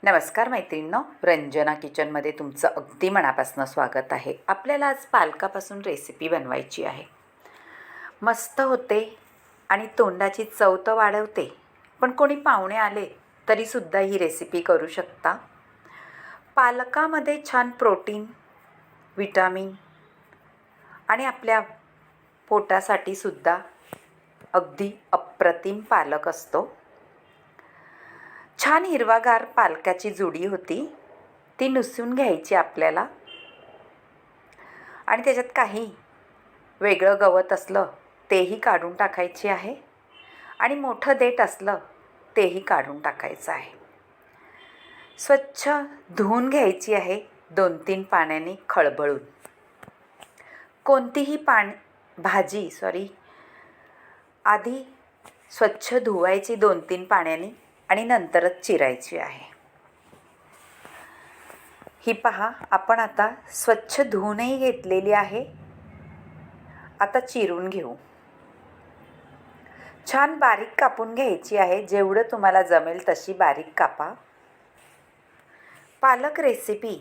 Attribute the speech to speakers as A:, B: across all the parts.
A: नमस्कार मैत्रिणींनो, रंजना किचनमध्ये तुमचं अगदी मनापासून स्वागत आहे. आपल्याला आज पालकापासून रेसिपी बनवायची आहे. मस्त होते आणि तोंडाची चव तर वाढवते, पण कोणी पाहुणे आले तरीसुद्धा ही रेसिपी करू शकता. पालकामध्ये छान प्रोटीन, विटामिन आणि आपल्या पोटासाठी सुद्धा अगदी अप्रतिम पालक असतो. छान हिरवागार पालकाची जुडी होती, ती नुसून घ्यायची आपल्याला आणि त्याच्यात काही वेगळं गवत असलं तेही काढून टाकायचे आहे आणि मोठं देठ असलं तेही काढून टाकायचं आहे. स्वच्छ धुवून घ्यायची आहे 2-3 पाण्याने खळबळून. कोणतीही भाजी आधी स्वच्छ धुवायची 2-3 पाण्याने आणि नंतरच चिरायची आहे. ही पहा, आपण आता स्वच्छ धुवूनही घेतलेली आहे. आता चिरून घेऊ. छान बारीक कापून घ्यायची आहे. जेवढं तुम्हाला जमेल तशी बारीक कापा. पालक रेसिपी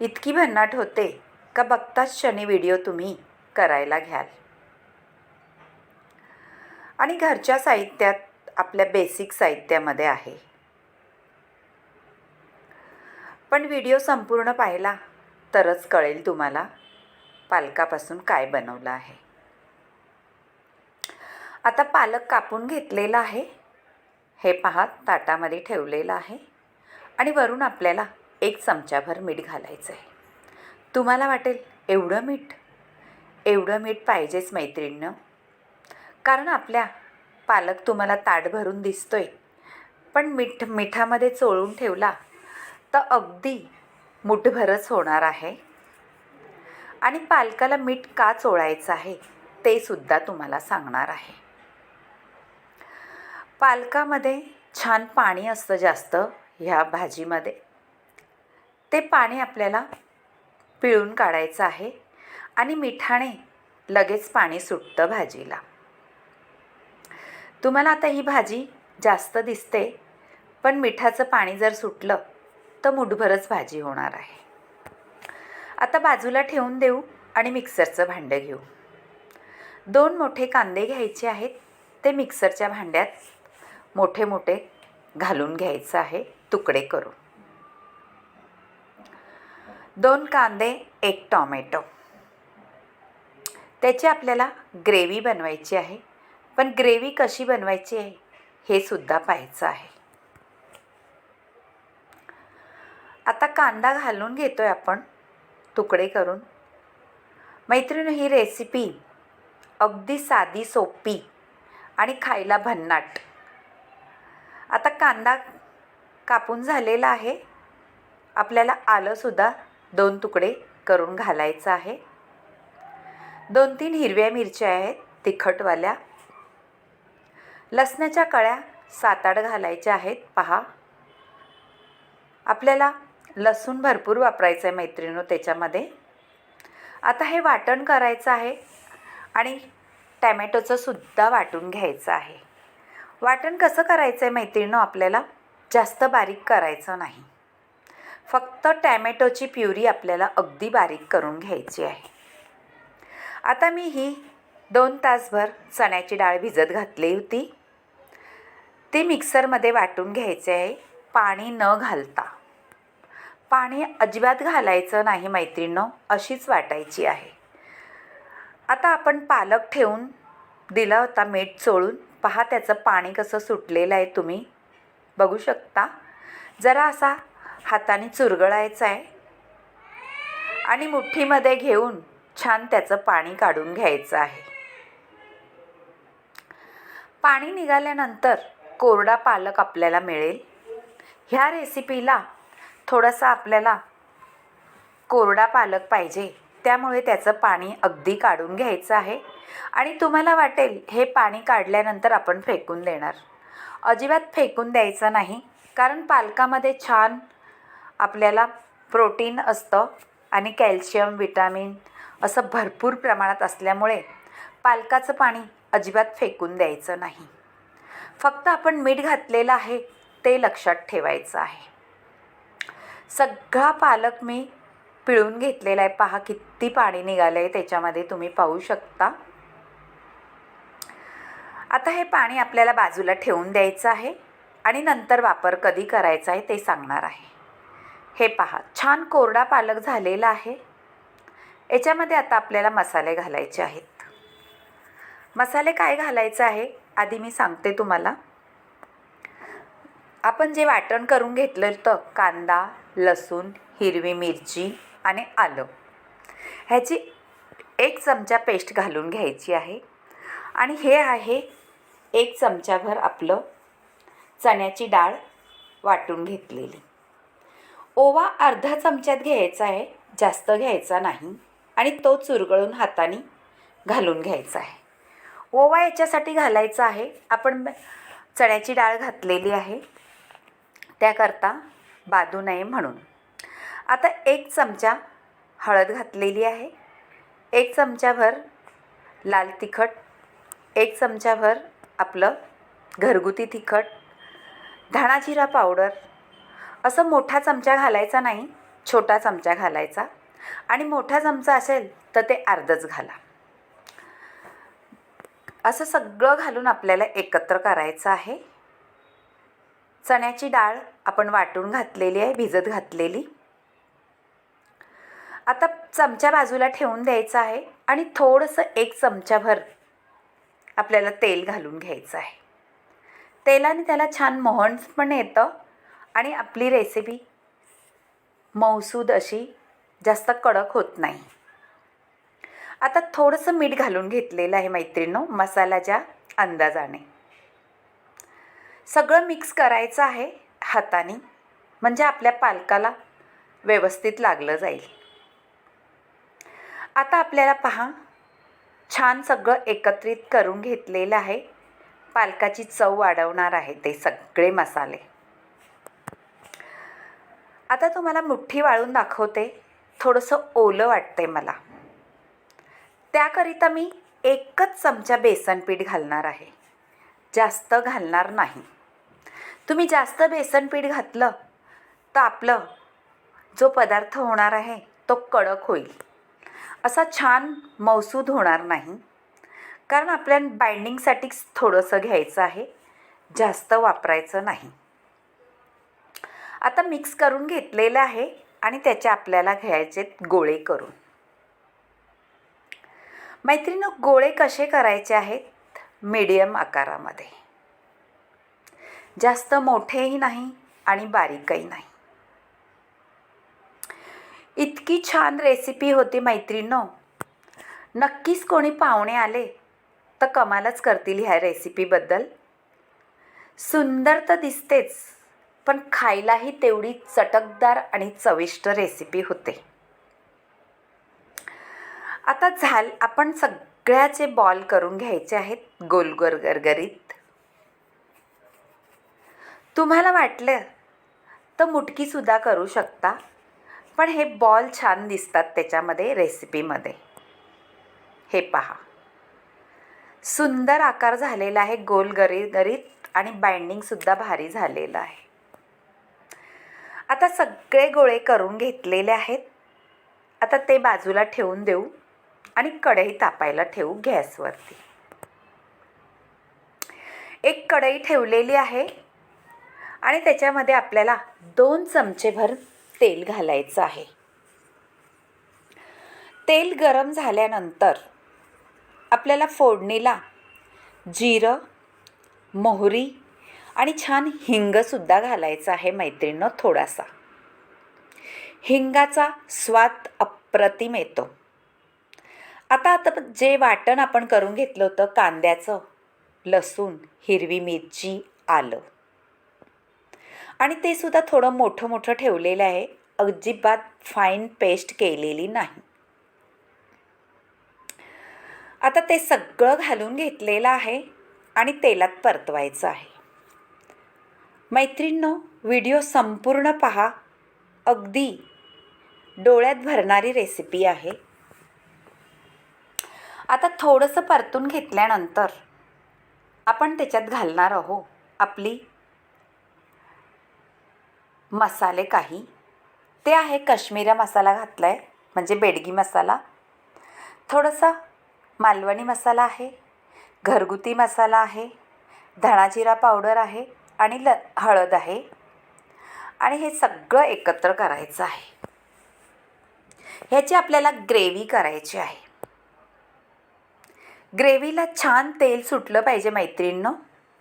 A: इतकी भन्नाट होते का बघताच क्षणी व्हिडिओ तुम्ही करायला घ्याल. आणि घरच्या साहित्यात आपल्या बेसिक साहित्यामध्ये आहे. पण व्हिडिओ संपूर्ण पाहिला तरच कळेल तुम्हाला पालकापासून काय बनवलं आहे. आता पालक कापून घेतलेला आहे. हे पहा, ताटामध्ये ठेवलेलं आहे आणि वरून आपल्याला 1 चमचाभर मीठ घालायचं आहे. तुम्हाला वाटेल एवढं मीठ पाहिजेच मैत्रिणींनो, कारण आपल्या पालक तुम्हाला ताट भरून दिसतोय, पण मिठामध्ये चोळून ठेवला तर अगदी मुठभरच होणार आहे. आणि पालकाला मीठ का चोळायचं आहे ते सुद्धा तुम्हाला सांगणार आहे. पालकामध्ये छान पाणी असतं जास्त ह्या भाजीमध्ये. ते पाणी आपल्याला पिळून काढायचं आहे आणि मिठाने लगेच पाणी सुटतं भाजीला. तुम्हाला आता ही भाजी जास्त दिसते, पण मिठाचं पाणी जर सुटलं तर मुठभरच भाजी होणार आहे. आता बाजूला ठेवून देऊ आणि मिक्सरचं भांडं घेऊ. 2 मोठे कांदे घ्यायचे आहेत. ते मिक्सरच्या भांड्यात मोठे मोठे घालून घ्यायचं आहे, तुकडे करून. 2 कांदे, 1 टोमॅटो. त्याची आपल्याला ग्रेव्ही बनवायची आहे. पण ग्रेव्ही कशी बनवायची आहे हे सुद्धा पाहायचं आहे. आता कांदा घालून घेतोय आपण तुकडे करून. मैत्रिणी, ही रेसिपी अगदी साधी, सोपी आणि खायला भन्नाट. आता कांदा कापून झालेला आहे. आपल्याला आलंसुद्धा 2 तुकडे करून घालायचं आहे. 2-3 हिरव्या मिरच्या आहेत तिखटवाल्या. लसणाच्या कळ्या 7-8 घालायच्या आहेत. पहा, आपल्याला लसूण भरपूर वापरायचं आहे मैत्रिणींनो त्याच्यामध्ये. आता हे वाटण करायचं आहे आणि टॅमॅटोचं सुद्धा वाटून घ्यायचं आहे. वाटण कसं करायचं आहे मैत्रिणींनो, आपल्याला जास्त बारीक करायचं नाही. फक्त टॅमॅटोची प्युरी आपल्याला अगदी बारीक करून घ्यायची आहे. आता मी ही 2 तासभर चण्याची डाळ भिजत घातली होती. ती मिक्सरमध्ये वाटून घ्यायचे आहे, पाणी न घालता. पाणी अजिबात घालायचं नाही मैत्रिणींनो, अशीच वाटायची आहे. आता आपण पालक ठेवून दिला होता मीठ चोळून. पहा, त्याचं पाणी कसं सुटलेलं आहे, तुम्ही बघू शकता. जरा असा हाताने चुरगळायचा आहे आणि मुठ्ठीमध्ये घेऊन छान त्याचं पाणी काढून घ्यायचं आहे. पाणी निघाल्यानंतर कोरडा पालक आपल्याला मिळेल. ह्या रेसिपीला थोडासा आपल्याला कोरडा पालक पाहिजे, त्यामुळे त्याचं पाणी अगदी काढून घ्यायचं आहे. आणि तुम्हाला वाटेल हे पाणी काढल्यानंतर आपण फेकून देणार. अजिबात फेकून द्यायचं नाही, कारण पालकामध्ये छान आपल्याला प्रोटीन असतं आणि कॅल्शियम, विटामिन असं भरपूर प्रमाणात असल्यामुळे पालकाचं पाणी अजिबात फेकून द्यायचं नाही. फक्त आपण मीठ घातलेलं आहे ते लक्षात ठेवायचं आहे. सगळा पालक मी पिळून घेतलेला आहे. पहा किती पाणी निघालं आहे त्याच्यामध्ये, तुम्ही पाहू शकता. आता हे पाणी आपल्याला बाजूला ठेवून द्यायचं आहे आणि नंतर वापर कधी करायचा आहे ते सांगणार आहे. हे पहा छान कोरडा पालक झालेला आहे. याच्यामध्ये आता आपल्याला मसाले घालायचे आहेत. मसाले काय घालायचे आहे आधी मी सांगते तुम्हाला. आपण जे वाटण करून घेतलं होतं, कांदा, लसूण, हिरवी मिरची आणि आलं, ह्याची 1 चमचा पेस्ट घालून घ्यायची आहे. आणि हे आहे 1 चमचाभर आपलं चण्याची डाळ वाटून घेतलेली. ओवा अर्धा चमच्यात घ्यायचा आहे, जास्त घ्यायचा नाही. आणि तो चुरगळून हाताने घालून घ्यायचा आहे. ओवा याच्यासाठी घालायचा आहे, आपण चण्याची डाळ घातलेली आहे त्याकरता बाधू नये म्हणून. आता 1 चमचा हळद घातलेली आहे, 1 चमचाभर लाल तिखट, 1 चमचाभर आपलं घरगुती तिखट, धणा जिरा पावडर. असं मोठा चमचा घालायचा नाही, छोटा चमचा घालायचा. आणि मोठा चमचा असेल तर ते अर्धच घाला. असं सगळं घालून आपल्याला एकत्र करायचं आहे. चण्याची डाळ आपण वाटून घातलेली आहे, भिजत घातलेली. आता चमचा बाजूला ठेवून द्यायचा आहे आणि थोडंसं 1 चमचाभर आपल्याला तेल घालून घ्यायचं आहे. तेलाने त्याला छान मोहन पण येतं आणि आपली रेसिपी मऊसूद अशी जास्त कडक होत नाही. आता थोडंसं मीठ घालून घेतलेलं आहे मैत्रिणींनो, मसाल्याच्या अंदाजाने. सगळं मिक्स करायचं आहे हाताने, म्हणजे आपल्या पालकाला व्यवस्थित लागलं जाईल. आता आपल्याला पहा छान सगळं एकत्रित करून घेतलेलं आहे. पालकाची चव वाढवणार आहे ते सगळे मसाले. आता तुम्हाला मुठ्ठी वाळून दाखवते. थोडंसं ओलं वाटते मला, त्याकरिता मी 1च चमचा बेसन पीठ घालणार आहे, जास्त घालणार नाही. तुम्ही जास्त बेसन पीठ घातलं तर आपलं जो पदार्थ होणार आहे तो कडक होईल, असा छान मऊसूद होणार नाही. कारण आपल्याला बाइंडिंगसाठीच थोडंसं घ्यायचं आहे, जास्त वापरायचं नाही. आता मिक्स करून घेतलेलं आहे आणि त्याचे आपल्याला घ्यायचे गोळे करून. मैत्रिणी गोळे कसे करायचे आहेत, मीडियम आकारामध्ये, जास्त मोठेही नाही आणि बारीकही नाही. इतकी छान रेसिपी होती मैत्रिणींनो. नक्कीच कोणी पाहुणे आले तर कमालच करतील ह्या रेसिपीबद्दल. सुंदर तर दिसतेच, पण खायलाही तेवढी चटकदार आणि चविष्ट रेसिपी होते. आता आपण सगळ्याचे बॉल करून घ्यायचे आहेत गोल गोल गरगरीत. तुम्हाला वाटलं तर मुटकीसुद्धा करू शकता, पण हे बॉल छान दिसतात त्याच्यामध्ये रेसिपीमध्ये. हे पहा सुंदर आकार झालेला आहे, गोल गरीत आणि बाइंडिंगसुद्धा भारी झालेलं आहे. आता सगळे गोळे करून घेतलेले आहेत. आता ते बाजूला ठेवून देऊ आणि कढई तापायला ठेवू गॅसवरती. एक कढई ठेवलेली आहे आणि त्याच्यामध्ये आपल्याला 2 चमचेभर तेल घालायचं आहे. तेल गरम झाल्यानंतर आपल्याला फोडणीला जिरं, मोहरी आणि छान हिंगसुद्धा घालायचा आहे मैत्रिणींनो. थोडासा हिंगाचा स्वाद अप्रतिम येतो. आता जे वाटण आपण करून घेतलं होतं, कांद्याचं, लसूण, हिरवी मिरची, आलं, आणि ते सुद्धा थोडं मोठं ठेवलेलं आहे, अजिबात फाईन पेस्ट केलेली नाही. आता ते सगळं घालून घेतलेलं आहे आणि तेलात परतवायचं आहे. मैत्रिणींनो व्हिडिओ संपूर्ण पहा, अगदी डोळ्यात भरणारी रेसिपी आहे. आता थोडंसं परतून घेतल्यानंतर आपण त्याच्यात घालणार आहोत आपली मसाले काही, ते आहे काश्मीरी मसाला घातला आहे म्हणजे बेडगी मसाला, थोडासा मालवणी मसाला आहे, घरगुती मसाला आहे, धणा जिरा पावडर आहे आणि हळद आहे. आणि हे सगळं एकत्र करायचं आहे. ह्याची आपल्याला ग्रेव्ही करायची आहे. ग्रेव्हीला छान तेल सुटलं पाहिजे मैत्रिणींनो,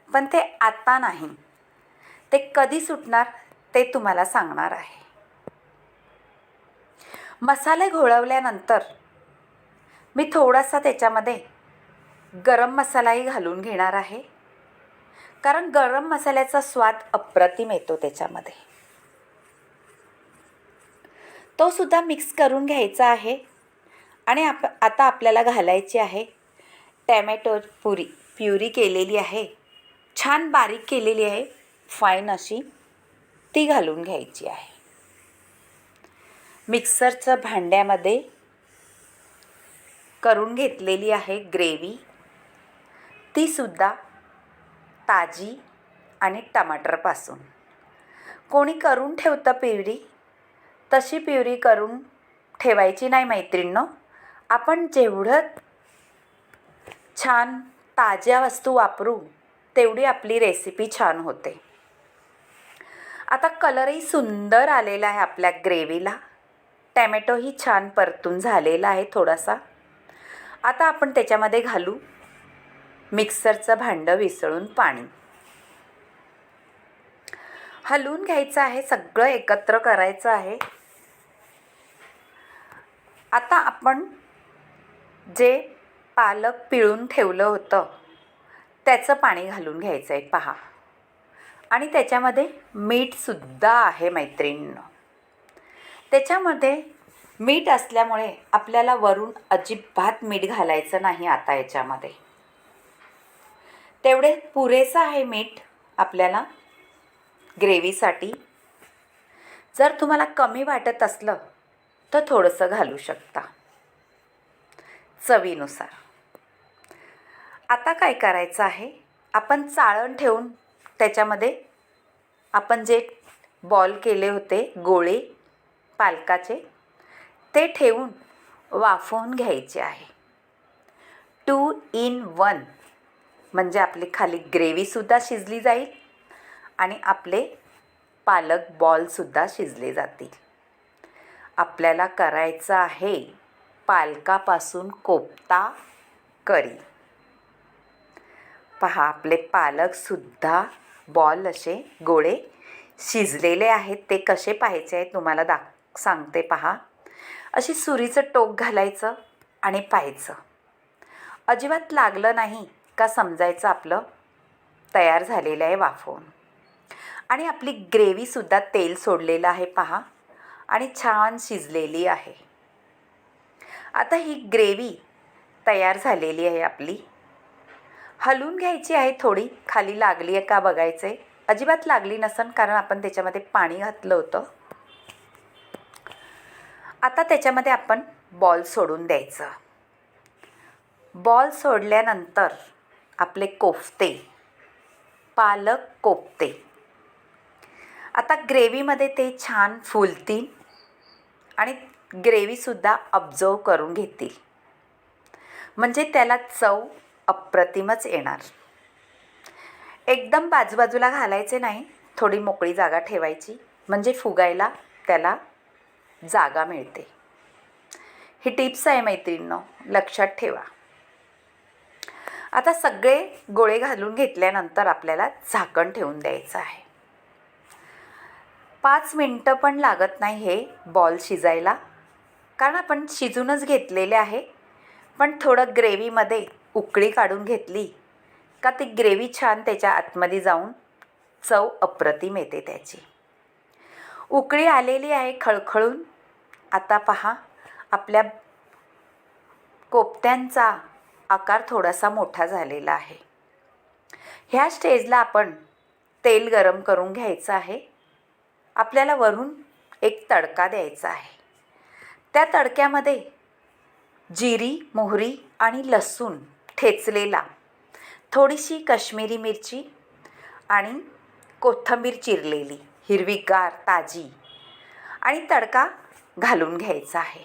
A: पण ते आता नाही, ते कधी सुटणार ते तुम्हाला सांगणार आहे. मसाले घोळवल्यानंतर मी थोडासा त्याच्यामध्ये गरम मसालाही घालून घेणार आहे, कारण गरम मसाल्याचा स्वाद अप्रतिम येतो त्याच्यामध्ये. तो सुद्धा मिक्स करून घ्यायचा आहे. आणि आता आपल्याला घालायची आहे टॅमॅटो प्युरी केलेली आहे, छान बारीक केलेली आहे, फाईन अशी, ती घालून घ्यायची आहे. मिक्सरच्या भांड्यामध्ये करून घेतलेली आहे ग्रेव्ही, ती सुद्धा ताजी आणि टमाटरपासून. कोणी करून ठेवतं प्युरी, तशी प्युरी करून ठेवायची नाही मैत्रिणींनो. आपण जेवढं छान ताज्या वस्तू वापरू तेवढी आपली रेसिपी छान होते. आता कलरही सुंदर आलेला आहे आपल्या ग्रेव्हीला, टॅमॅटोही छान परतून झालेला आहे थोडासा. आता आपण त्याच्यामध्ये घालू मिक्सरचं भांडं विसळून पाणी. हलवून घ्यायचं आहे, सगळं एकत्र करायचं आहे. आता आपण जे पालक पिळून ठेवलं होतं त्याचं पाणी घालून घ्यायचं आहे पहा. आणि त्याच्यामध्ये मीठसुद्धा आहे मैत्रिणींनो. त्याच्यामध्ये मीठ असल्यामुळे आपल्याला वरून अजिबात मीठ घालायचं नाही. आता याच्यामध्ये तेवढे पुरेसं आहे मीठ आपल्याला ग्रेव्हीसाठी. जर तुम्हाला कमी वाटत असलं तर थोडंसं घालू शकता चवीनुसार. आता काय करायचं आहे, आपण चाळण ठेवून त्याच्यामध्ये आपण जे बॉल केले होते गोळे पालकाचे, ते ठेवून वाफवून घ्यायचे आहे. 2 in 1 म्हणजे आपली खाली ग्रेव्हीसुद्धा शिजली जाईल आणि आपले पालक बॉलसुद्धा शिजले जातील. आपल्याला करायचं आहे पालकापासून कोफ्ता करी. पहा, आपले पालकसुद्धा बॉल असे गोळे शिजलेले आहेत. ते कसे पाहायचे आहेत तुम्हाला सांगते पहा. अशी सुरीचं टोक घालायचं आणि पाहायचं. अजिबात लागलं नाही का समजायचं आपलं तयार झालेलं आहे वाफवून. आणि आपली ग्रेव्हीसुद्धा तेल सोडलेलं आहे पहा आणि छान शिजलेली आहे. आता ही ग्रेव्ही तयार झालेली आहे आपली. हलवून घ्यायची आहे, थोडी खाली लागली आहे का बघायचं आहे. अजिबात लागली नसेल कारण आपण त्याच्यामध्ये पाणी घातलं होतं. आता त्याच्यामध्ये आपण बॉल सोडून द्यायचं. बॉल सोडल्यानंतर आपले कोफ्ते, पालक कोफ्ते आता ग्रेव्हीमध्ये ते छान फुलतील आणि ग्रेव्हीसुद्धा अब्झर्व करून घेतील, म्हणजे त्याला चव अप्रतिमच येणार. एकदम बाजूबाजूला घालायचे नाही, थोडी मोकळी जागा ठेवायची म्हणजे फुगायला त्याला जागा मिळते. ही टिप्स आहे मैत्रिणींनो, लक्षात ठेवा. आता सगळे गोळे घालून घेतल्यानंतर आपल्याला झाकण ठेवून द्यायचं आहे. 5 मिनटं पण लागत नाही हे बॉल शिजायला, कारण आपण शिजूनच घेतलेले आहे. पण थोडं ग्रेव्हीमध्ये उकळी काढून घेतली का ती ग्रेव्ही छान त्याच्या आतमध्ये जाऊन चव अप्रतिम येते त्याची. उकळी आलेली आहे खळखळून. आता पहा, आपल्या कोफ्त्यांचा आकार थोडासा मोठा झालेला आहे. ह्या स्टेजला आपण तेल गरम करून घ्यायचं आहे. आपल्याला वरून एक तडका द्यायचा आहे. त्या तडक्यामध्ये जिरी, मोहरी आणि लसूण ठेचलेला, थोडीशी काश्मीरी मिरची आणि कोथिंबीर चिरलेली, हिरवीगार ताजी आणि तडका घालून घ्यायचा आहे.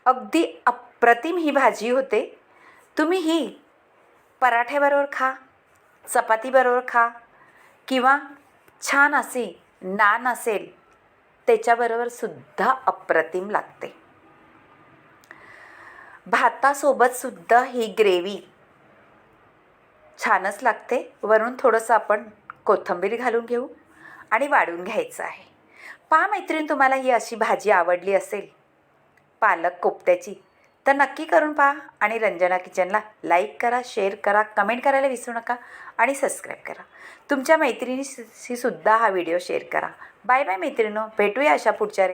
A: अगदी अप्रतिम ही भाजी होते. तुम्ही ही पराठ्याबरोबर खा, चपातीबरोबर खा किंवा छान असे नान असेल त्याच्याबरोबर सुद्धा अप्रतिम लागते. भातासोबत सुद्धा ही ग्रेव्ही छानच लागते. वरून थोडंसं आपण कोथिंबीर घालून घेऊ आणि वाढून घ्यायचं आहे. पहा मैत्रीण, तुम्हाला ही अशी भाजी आवडली असेल पालक कोफ्त्याची तर नक्की करून पहा आणि रंजना किचनला लाईक करा, शेअर करा, कमेंट करायला विसरू नका आणि सबस्क्राईब करा. तुमच्या मैत्रिणीशी सुद्धा हा व्हिडिओ शेअर करा. बाय बाय मैत्रिणींनो, भेटूया अशा पुढच्या